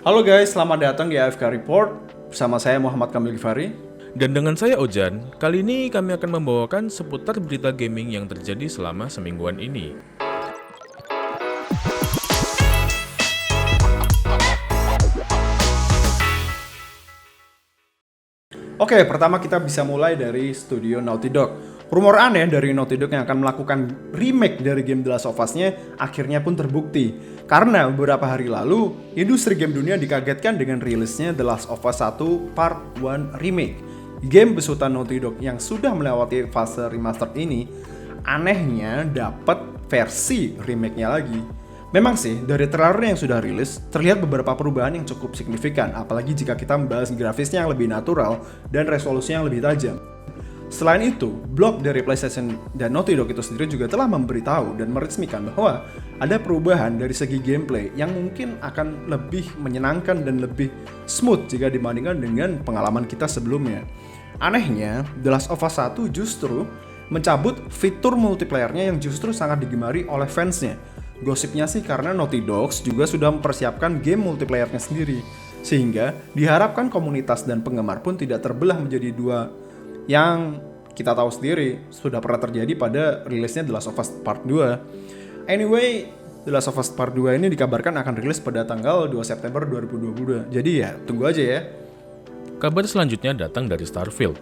Halo guys, selamat datang di AFK Report. Bersama saya Muhammad Kamil Gifari. Dan dengan saya Ojan, kali ini kami akan membawakan seputar berita gaming yang terjadi selama semingguan ini. Oke, pertama kita bisa mulai dari studio Naughty Dog. Rumor aneh dari Naughty Dog yang akan melakukan remake dari game The Last of Us-nya akhirnya pun terbukti. Karena beberapa hari lalu, industri game dunia dikagetkan dengan rilisnya The Last of Us 1 Part 1 Remake. Game besutan Naughty Dog yang sudah melewati fase remaster ini, anehnya dapat versi remake-nya lagi. Memang sih, dari trailer yang sudah rilis, terlihat beberapa perubahan yang cukup signifikan, apalagi jika kita membahas grafisnya yang lebih natural dan resolusinya yang lebih tajam. Selain itu, blog dari PlayStation dan Naughty Dog itu sendiri juga telah memberitahu dan meresmikan bahwa ada perubahan dari segi gameplay yang mungkin akan lebih menyenangkan dan lebih smooth jika dibandingkan dengan pengalaman kita sebelumnya. Anehnya, The Last of Us 1 justru mencabut fitur multiplayernya yang justru sangat digemari oleh fansnya. Gosipnya sih karena Naughty Dog juga sudah mempersiapkan game multiplayernya sendiri, sehingga diharapkan komunitas dan penggemar pun tidak terbelah menjadi dua, yang kita tahu sendiri sudah pernah terjadi pada rilisnya The Last of Us Part 2. Anyway, The Last of Us Part 2 ini dikabarkan akan rilis pada tanggal 2 September 2022. Jadi ya, tunggu aja ya. Kabar selanjutnya datang dari Starfield.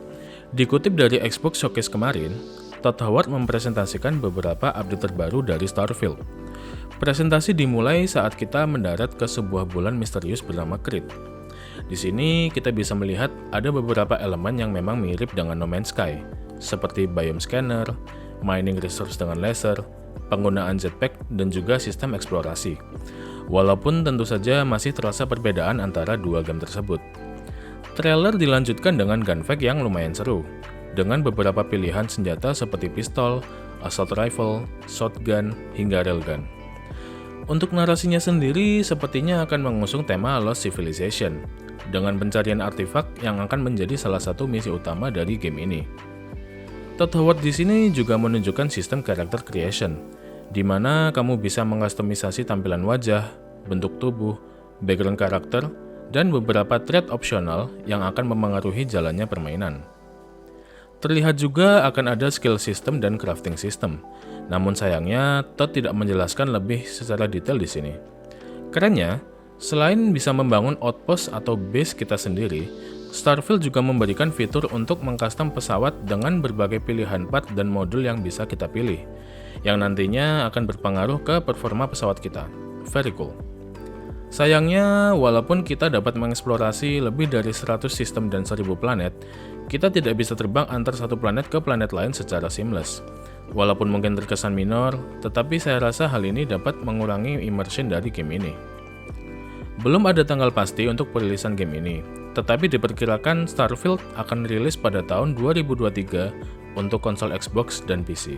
Dikutip dari Xbox Showcase kemarin, Todd Howard mempresentasikan beberapa update terbaru dari Starfield. Presentasi dimulai saat kita mendarat ke sebuah bulan misterius bernama Crete. Di sini kita bisa melihat ada beberapa elemen yang memang mirip dengan No Man's Sky, seperti biome scanner, mining resource dengan laser, penggunaan jetpack, dan juga sistem eksplorasi. Walaupun tentu saja masih terasa perbedaan antara dua game tersebut. Trailer dilanjutkan dengan gunfight yang lumayan seru, dengan beberapa pilihan senjata seperti pistol, assault rifle, shotgun, hingga railgun. Untuk narasinya sendiri sepertinya akan mengusung tema Lost Civilization, dengan pencarian artefak yang akan menjadi salah satu misi utama dari game ini. Todd Howard di sini juga menunjukkan sistem character creation, di mana kamu bisa mengkustomisasi tampilan wajah, bentuk tubuh, background karakter, dan beberapa trait opsional yang akan memengaruhi jalannya permainan. Terlihat juga akan ada skill system dan crafting system. Namun sayangnya, Todd tidak menjelaskan lebih secara detail di sini. Kerennya, selain bisa membangun outpost atau base kita sendiri, Starfield juga memberikan fitur untuk mengcustom pesawat dengan berbagai pilihan part dan modul yang bisa kita pilih, yang nantinya akan berpengaruh ke performa pesawat kita. Very cool. Sayangnya, walaupun kita dapat mengeksplorasi lebih dari 100 sistem dan 1000 planet, kita tidak bisa terbang antar satu planet ke planet lain secara seamless. Walaupun mungkin terkesan minor, tetapi saya rasa hal ini dapat mengurangi immersion dari game ini. Belum ada tanggal pasti untuk perilisan game ini, tetapi diperkirakan Starfield akan rilis pada tahun 2023 untuk konsol Xbox dan PC.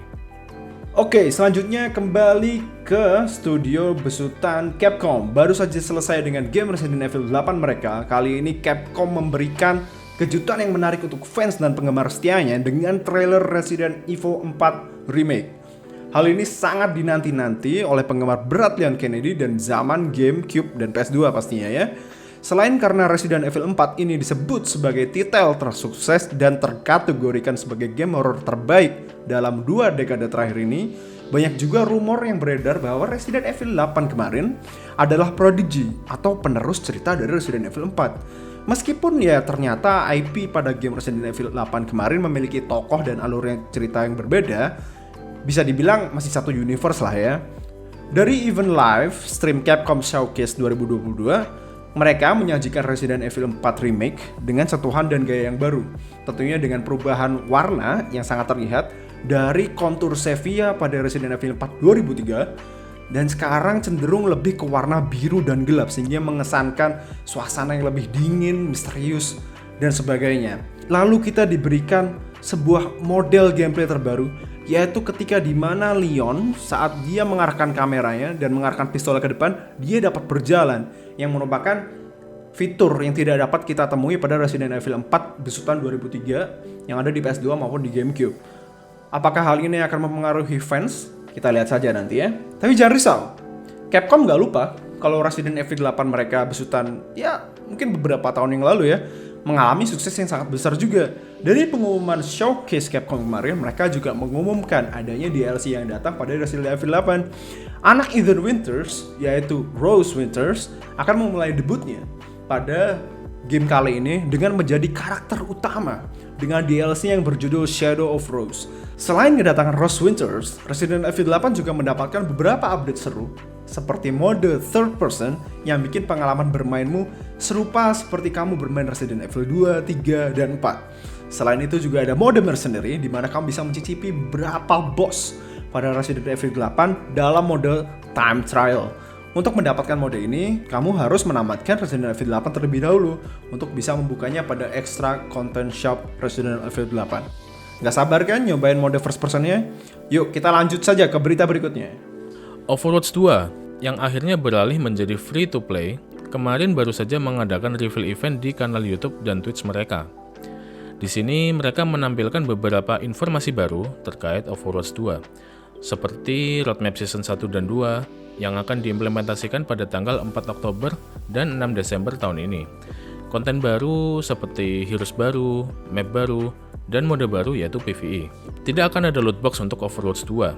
Oke, selanjutnya kembali ke studio besutan Capcom. Baru saja selesai dengan game Resident Evil 8 mereka. Kali ini Capcom memberikan kejutan yang menarik untuk fans dan penggemar setianya dengan trailer Resident Evil 4 Remake. Hal ini sangat dinanti-nanti oleh penggemar berat Leon Kennedy dan zaman GameCube dan PS2 pastinya ya. Selain karena Resident Evil 4 ini disebut sebagai titel tersukses dan terkategorikan sebagai game horror terbaik dalam 2 dekade terakhir ini, banyak juga rumor yang beredar bahwa Resident Evil 8 kemarin adalah prodigy atau penerus cerita dari Resident Evil 4. Meskipun ya ternyata IP pada game Resident Evil 8 kemarin memiliki tokoh dan alur cerita yang berbeda, bisa dibilang masih satu universe lah ya. Dari event live stream Capcom Showcase 2022, mereka menyajikan Resident Evil 4 Remake dengan sentuhan dan gaya yang baru. Tentunya dengan perubahan warna yang sangat terlihat dari kontur sepia pada Resident Evil 4 2003, dan sekarang cenderung lebih ke warna biru dan gelap sehingga mengesankan suasana yang lebih dingin, misterius, dan sebagainya. Lalu kita diberikan sebuah model gameplay terbaru, yaitu ketika dimana Leon saat dia mengarahkan kameranya dan mengarahkan pistolnya ke depan, dia dapat berjalan, yang merupakan fitur yang tidak dapat kita temui pada Resident Evil 4 besutan 2003 yang ada di PS2 maupun di GameCube. Apakah hal ini akan mempengaruhi fans? Kita lihat saja nanti ya. Tapi jangan risau, Capcom gak lupa kalau Resident Evil 8 mereka besutan ya mungkin beberapa tahun yang lalu ya mengalami sukses yang sangat besar juga. Dari pengumuman showcase Capcom kemarin, mereka juga mengumumkan adanya DLC yang datang pada Resident Evil 8. Anak Ethan Winters, yaitu Rose Winters, akan memulai debutnya pada game kali ini dengan menjadi karakter utama dengan DLC yang berjudul Shadow of Rose. Selain kedatangan Rose Winters, Resident Evil 8 juga mendapatkan beberapa update seru seperti mode third person yang bikin pengalaman bermainmu serupa seperti kamu bermain Resident Evil 2, 3, dan 4. Selain itu juga ada mode mercenary di mana kamu bisa mencicipi berapa boss pada Resident Evil 8 dalam mode time trial. Untuk mendapatkan mode ini, kamu harus menamatkan Resident Evil 8 terlebih dahulu untuk bisa membukanya pada extra content shop Resident Evil 8. Nggak sabar kan nyobain mode first personnya? Yuk kita lanjut saja ke berita berikutnya. Overwatch 2 yang akhirnya beralih menjadi free to play, kemarin baru saja mengadakan reveal event di kanal YouTube dan Twitch mereka. Di sini mereka menampilkan beberapa informasi baru terkait Overwatch 2, seperti roadmap season 1 dan 2 yang akan diimplementasikan pada tanggal 4 Oktober dan 6 Desember tahun ini. Konten baru seperti heroes baru, map baru, dan mode baru yaitu PvE. Tidak akan ada loot box untuk Overwatch 2,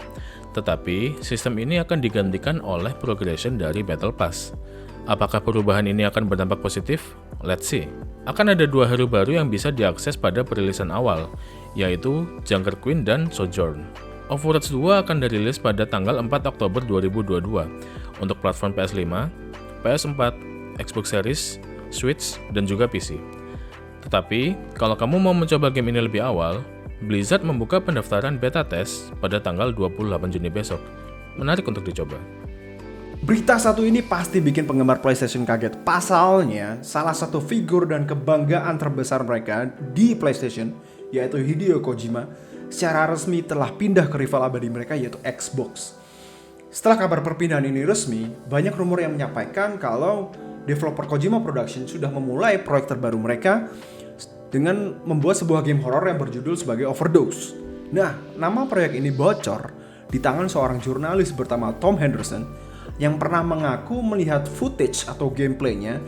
tetapi sistem ini akan digantikan oleh progression dari Battle Pass. Apakah perubahan ini akan berdampak positif? Let's see. Akan ada 2 hero baru yang bisa diakses pada perilisan awal, yaitu Junker Queen dan Sojourn. Overwatch 2 akan dirilis pada tanggal 4 Oktober 2022 untuk platform PS5, PS4, Xbox Series, Switch, dan juga PC. Tetapi, kalau kamu mau mencoba game ini lebih awal, Blizzard membuka pendaftaran beta test pada tanggal 28 Juni besok. Menarik untuk dicoba. Berita satu ini pasti bikin penggemar PlayStation kaget. Pasalnya, salah satu figur dan kebanggaan terbesar mereka di PlayStation, yaitu Hideo Kojima, secara resmi telah pindah ke rival abadi mereka yaitu Xbox. Setelah kabar perpindahan ini resmi, banyak rumor yang menyampaikan kalau developer Kojima Production sudah memulai proyek terbaru mereka dengan membuat sebuah game horor yang berjudul sebagai Overdose. Nah, nama proyek ini bocor di tangan seorang jurnalis bernama Tom Henderson yang pernah mengaku melihat footage atau gameplaynya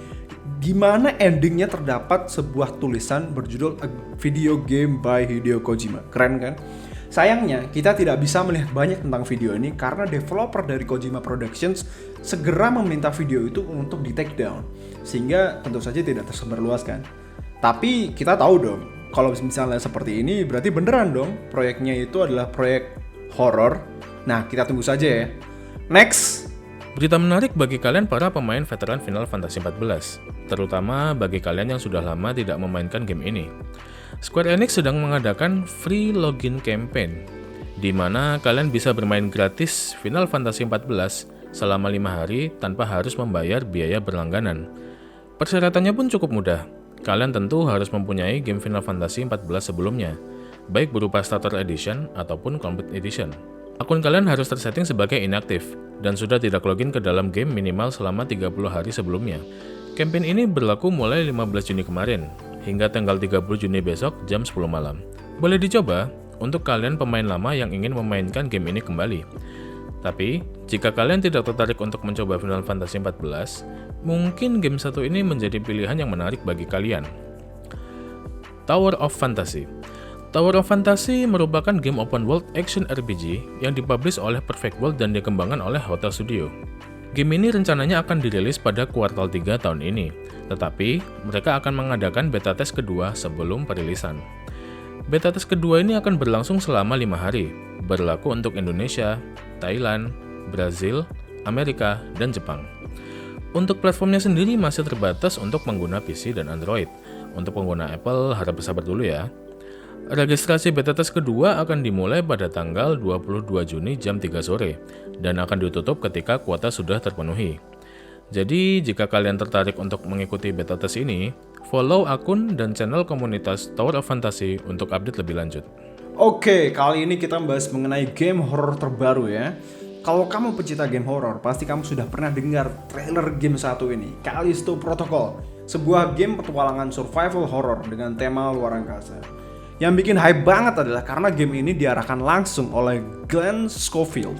di mana endingnya terdapat sebuah tulisan berjudul A Video Game by Hideo Kojima. Keren kan? Sayangnya, kita tidak bisa melihat banyak tentang video ini karena developer dari Kojima Productions segera meminta video itu untuk di take down, sehingga tentu saja tidak tersebarluaskan. Tapi kita tahu dong, kalau misalnya seperti ini berarti beneran dong proyeknya itu adalah proyek horor. Nah, kita tunggu saja ya. Next! Berita menarik bagi kalian para pemain veteran Final Fantasy XIV, terutama bagi kalian yang sudah lama tidak memainkan game ini. Square Enix sedang mengadakan free login campaign, di mana kalian bisa bermain gratis Final Fantasy XIV selama 5 hari tanpa harus membayar biaya berlangganan. Persyaratannya pun cukup mudah. Kalian tentu harus mempunyai game Final Fantasy XIV sebelumnya, baik berupa Starter Edition ataupun Complete Edition. Akun kalian harus tersetting sebagai inaktif, dan sudah tidak login ke dalam game minimal selama 30 hari sebelumnya. Campaign ini berlaku mulai 15 Juni kemarin, hingga tanggal 30 Juni besok jam 10 malam. Boleh dicoba untuk kalian pemain lama yang ingin memainkan game ini kembali. Tapi, jika kalian tidak tertarik untuk mencoba Final Fantasy XIV, mungkin game satu ini menjadi pilihan yang menarik bagi kalian. Tower of Fantasy. Tower of Fantasy merupakan game open world action RPG yang dipublish oleh Perfect World dan dikembangkan oleh Hotel Studio. Game ini rencananya akan dirilis pada kuartal 3 tahun ini, tetapi mereka akan mengadakan beta test kedua sebelum perilisan. Beta test kedua ini akan berlangsung selama 5 hari, berlaku untuk Indonesia, Thailand, Brazil, Amerika, dan Jepang. Untuk platformnya sendiri masih terbatas untuk pengguna PC dan Android. Untuk pengguna Apple harap bersabar dulu ya. Registrasi beta test kedua akan dimulai pada tanggal 22 Juni jam 3 sore dan akan ditutup ketika kuota sudah terpenuhi. Jadi, jika kalian tertarik untuk mengikuti beta test ini, follow akun dan channel komunitas Tower of Fantasy untuk update lebih lanjut. Oke, kali ini kita membahas mengenai game horror terbaru ya. Kalau kamu pecinta game horror, pasti kamu sudah pernah dengar trailer game satu ini, Callisto Protocol, sebuah game petualangan survival horror dengan tema luar angkasa. Yang bikin hype banget adalah karena game ini diarahkan langsung oleh Glenn Schofield,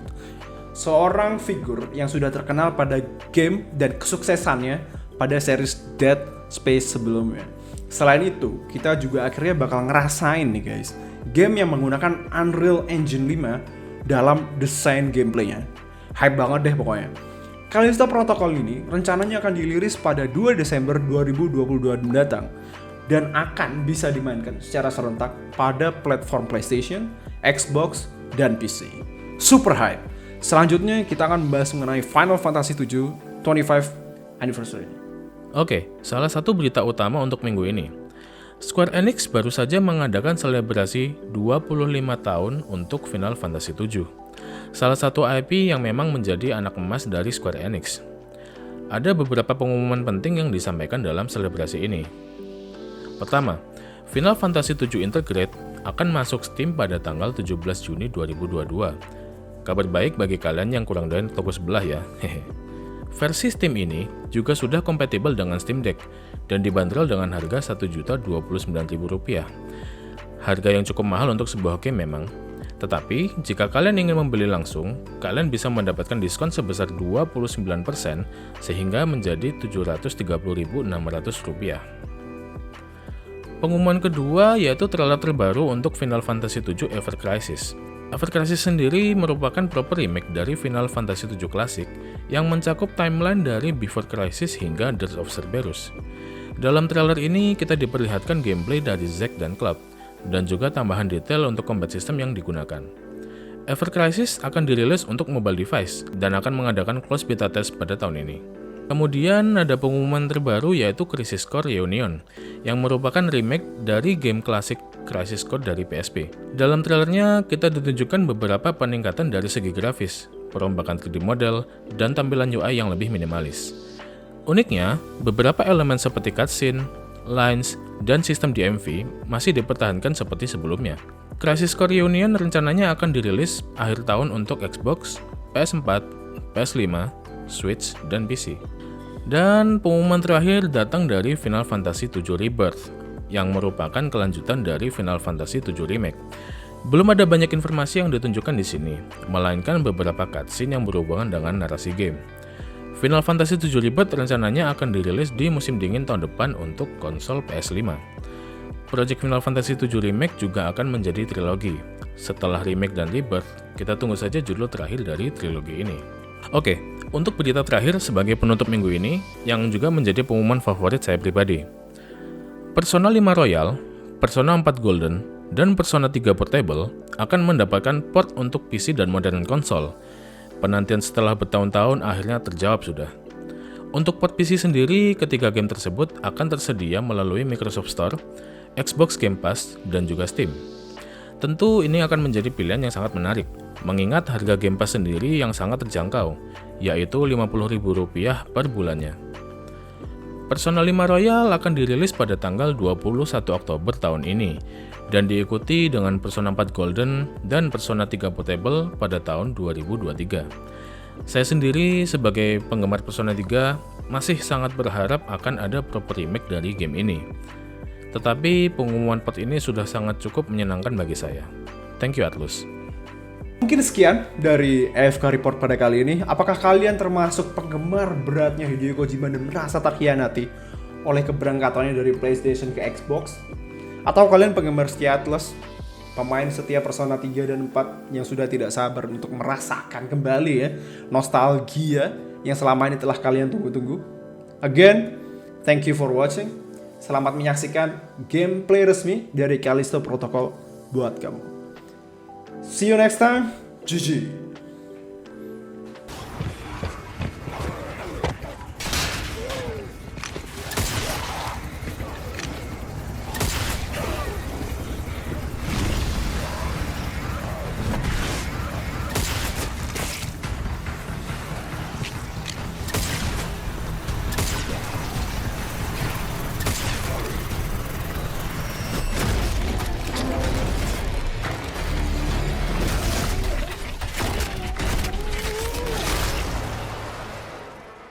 seorang figur yang sudah terkenal pada game dan kesuksesannya pada series Dead Space sebelumnya. Selain itu, kita juga akhirnya bakal ngerasain nih guys, game yang menggunakan Unreal Engine 5 dalam desain gameplaynya. Hype banget deh pokoknya. Callisto Protocol ini rencananya akan dirilis pada 2 Desember 2022 mendatang dan akan bisa dimainkan secara serentak pada platform PlayStation, Xbox, dan PC. Super hype! Selanjutnya kita akan membahas mengenai Final Fantasy VII 25th Anniversary. Oke, salah satu berita utama untuk minggu ini. Square Enix baru saja mengadakan selebrasi 25 tahun untuk Final Fantasy VII. Salah satu IP yang memang menjadi anak emas dari Square Enix. Ada beberapa pengumuman penting yang disampaikan dalam selebrasi ini. Pertama, Final Fantasy VII Integrate akan masuk Steam pada tanggal 17 Juni 2022. Kabar baik bagi kalian yang kurang dari toko sebelah ya. Versi Steam ini juga sudah kompatibel dengan Steam Deck dan dibanderol dengan harga Rp1.029.000. Harga yang cukup mahal untuk sebuah game memang. Tetapi, jika kalian ingin membeli langsung, kalian bisa mendapatkan diskon sebesar 29% sehingga menjadi Rp730.600. Pengumuman kedua yaitu trailer terbaru untuk Final Fantasy VII Ever Crisis. Ever Crisis sendiri merupakan proper remake dari Final Fantasy VII Classic yang mencakup timeline dari Before Crisis hingga Dirge of Cerberus. Dalam trailer ini, kita diperlihatkan gameplay dari Zack dan Cloud, dan juga tambahan detail untuk combat system yang digunakan. Ever Crisis akan dirilis untuk mobile device dan akan mengadakan closed beta test pada tahun ini. Kemudian ada pengumuman terbaru yaitu Crisis Core Reunion yang merupakan remake dari game klasik Crisis Core dari PSP. Dalam trailernya kita ditunjukkan beberapa peningkatan dari segi grafis, perombakan 3D model, dan tampilan UI yang lebih minimalis. Uniknya, beberapa elemen seperti cutscene, lines, dan sistem DMV masih dipertahankan seperti sebelumnya. Crisis Core Reunion rencananya akan dirilis akhir tahun untuk Xbox, PS4, PS5, Switch, dan PC. Dan pengumuman terakhir datang dari Final Fantasy VII Rebirth, yang merupakan kelanjutan dari Final Fantasy VII Remake. Belum ada banyak informasi yang ditunjukkan di sini, melainkan beberapa cutscene yang berhubungan dengan narasi game. Final Fantasy VII Rebirth rencananya akan dirilis di musim dingin tahun depan untuk konsol PS5. Project Final Fantasy VII Remake juga akan menjadi trilogi. Setelah Remake dan Rebirth, kita tunggu saja judul terakhir dari trilogi ini. Oke, untuk berita terakhir sebagai penutup minggu ini, yang juga menjadi pengumuman favorit saya pribadi. Persona 5 Royal, Persona 4 Golden, dan Persona 3 Portable akan mendapatkan port untuk PC dan modern konsol. Penantian setelah bertahun-tahun akhirnya terjawab sudah. Untuk port PC sendiri, ketiga game tersebut akan tersedia melalui Microsoft Store, Xbox Game Pass, dan juga Steam. Tentu ini akan menjadi pilihan yang sangat menarik, mengingat harga Game Pass sendiri yang sangat terjangkau, yaitu Rp50.000 per bulannya. Persona 5 Royal akan dirilis pada tanggal 21 Oktober tahun ini, dan diikuti dengan Persona 4 Golden dan Persona 3 Portable pada tahun 2023. Saya sendiri sebagai penggemar Persona 3 masih sangat berharap akan ada proper remake dari game ini. Tetapi pengumuman port ini sudah sangat cukup menyenangkan bagi saya. Thank you Atlus. Mungkin sekian dari AFK Report pada kali ini. Apakah kalian termasuk penggemar beratnya Hideo Kojima dan merasa terkhianati oleh keberangkatannya dari PlayStation ke Xbox? Atau kalian penggemar setia Atlus, pemain setia Persona 3 dan 4 yang sudah tidak sabar untuk merasakan kembali ya nostalgia yang selama ini telah kalian tunggu-tunggu? Again, thank you for watching. Selamat menyaksikan gameplay resmi dari Callisto Protocol buat kamu. See you next time. GG.